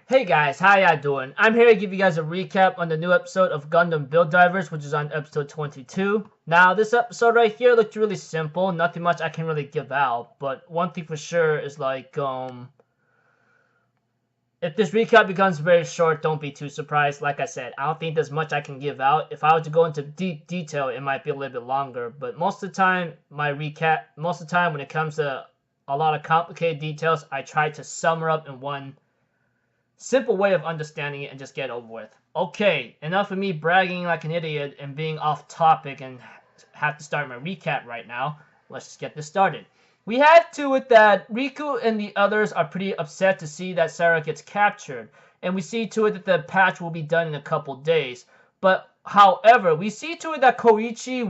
Hey guys, how y'all doing? I'm here to give you guys a recap on the new episode of Gundam Build Divers, which is on episode 22. Now, this episode right here looked really simple. Nothing much I can really give out, but one thing for sure is if this recap becomes very short, don't be too surprised. Like I said, I don't think there's much I can give out. If I were to go into deep detail, it might be a little bit longer, but most of the time, when it comes to a lot of complicated details, I try to sum her up in one simple way of understanding it and just get over with. Okay, enough of me bragging like an idiot and being off topic and have to start my recap right now. Let's just get this started. We have to it that Riku and the others are pretty upset to see that Sarah gets captured, and we see to it that the patch will be done in a couple days. But however, we see to it that Koichi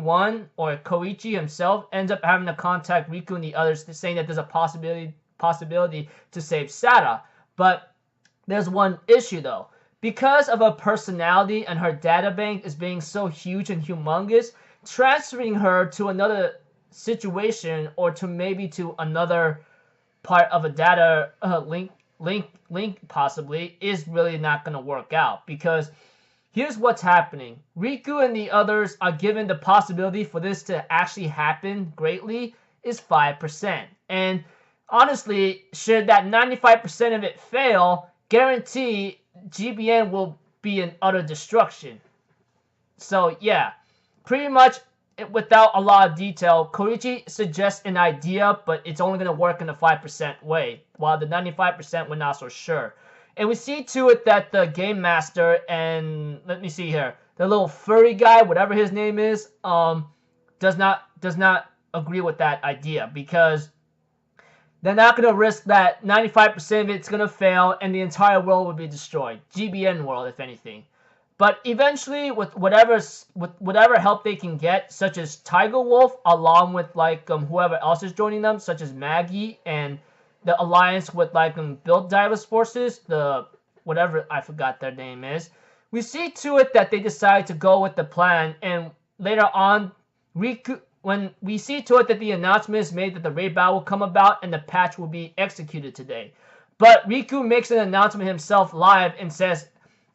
himself ends up having to contact Riku and the others saying that there's a possibility to save Sarah. But there's one issue though. Because of her personality and her databank is being so huge and humongous, transferring her to another situation or to maybe to another part of a data link possibly is really not going to work out, because here's what's happening. Riku and the others are given the possibility for this to actually happen greatly is 5%. And honestly, should that 95% of it fail, guarantee GBN will be in utter destruction. So yeah, pretty much without a lot of detail, Koichi suggests an idea, but it's only going to work in the 5% way, while the 95% we're not so sure. And we see to it that the game master and, let me see here, the little furry guy, whatever his name is, does not agree with that idea, because they're not going to risk that 95% of it's going to fail and the entire world will be destroyed. GBN world, if anything. But eventually, with whatever help they can get, such as Tiger Wolf, along with whoever else is joining them, such as Maggie and the alliance with Build Divers forces, the whatever I forgot their name is, we see to it that they decide to go with the plan. And later on, when we see to it that the announcement is made that the raid battle will come about and the patch will be executed today. But Riku makes an announcement himself live and says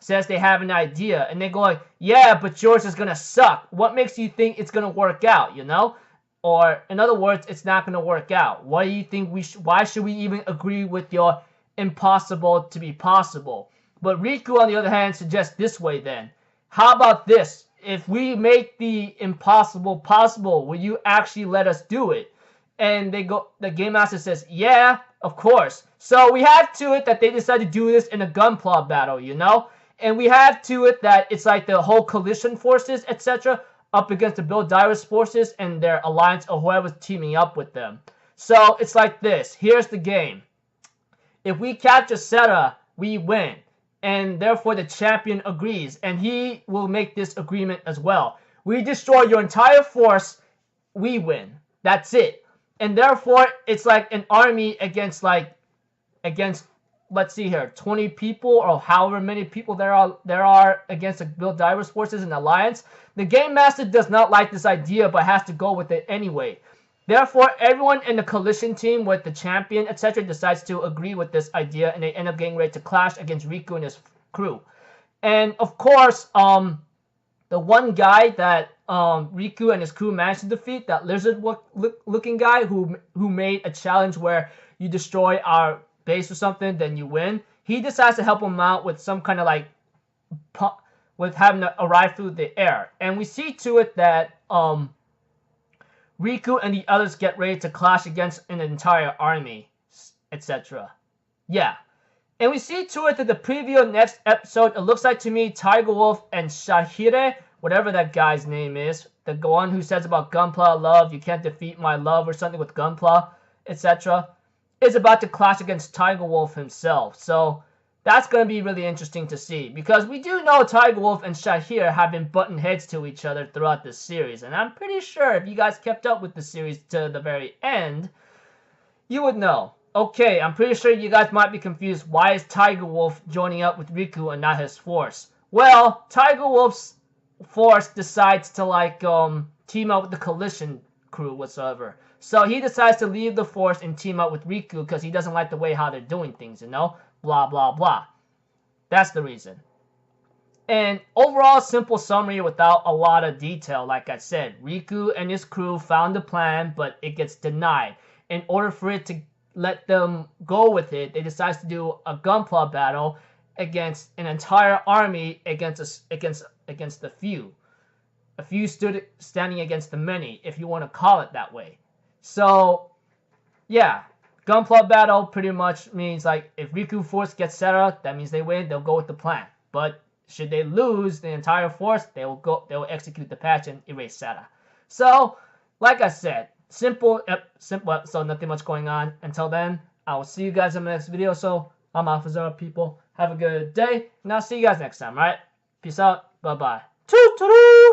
they have an idea, and they go like, yeah, but yours is gonna suck. What makes you think it's gonna work out, you know? Or in other words, it's not gonna work out. Why do you think why should we even agree with your impossible to be possible? But Riku, on the other hand, suggests this way then. How about this? If we make the impossible possible, will you actually let us do it? And the game master says, yeah, of course. So we have to it that they decide to do this in a gunpla battle, you know? And we have to it that it's like the whole coalition forces, etc., up against the Build Divers forces and their alliance or whoever's teaming up with them. So it's like this. Here's the game. If we capture Seta, we win. And therefore the champion agrees. And he will make this agreement as well. We destroy your entire force, we win. That's it. And therefore, it's like an army against let's see here, 20 people or however many people there are against the Build Divers forces and alliance. The game master does not like this idea, but has to go with it anyway. Therefore, everyone in the coalition team with the champion, etc., decides to agree with this idea, and they end up getting ready to clash against Riku and his crew. And of course, the one guy that Riku and his crew managed to defeat, that lizard-looking guy who made a challenge where you destroy our base or something, then you win. He decides to help him out with some kind of with having to arrive through the air. And we see to it that Riku and the others get ready to clash against an entire army, etc. Yeah. And we see to it that the preview of next episode, it looks like to me Tiger Wolf and Shahire, whatever that guy's name is, the one who says about Gunpla love, you can't defeat my love or something with Gunpla, etc., is about to clash against Tiger Wolf himself. So that's going to be really interesting to see, because we do know Tiger Wolf and Shahir have been butting heads to each other throughout this series, and I'm pretty sure if you guys kept up with the series to the very end, you would know. Okay, I'm pretty sure you guys might be confused. Why is Tiger Wolf joining up with Riku and not his force? Well, Tiger Wolf's force decides to team up with the coalition crew whatsoever. So he decides to leave the force and team up with Riku because he doesn't like the way how they're doing things, you know? Blah, blah, blah. That's the reason. And overall, simple summary without a lot of detail. Like I said, Riku and his crew found a plan, but it gets denied. In order for it to let them go with it, they decide to do a gunpla battle against an entire army against the few. A few stood standing against the many, if you want to call it that way. So, yeah, gunpla battle pretty much means like if Riku force gets Sarah, that means they win. They'll go with the plan. But should they lose the entire force, they will execute the patch and erase Sarah. So, like I said, simple episode, nothing much going on. Until then, I will see you guys in the next video. So, I'm Alpha people. Have a good day, and I'll see you guys next time, alright? Peace out. Bye-bye. Toot-toot!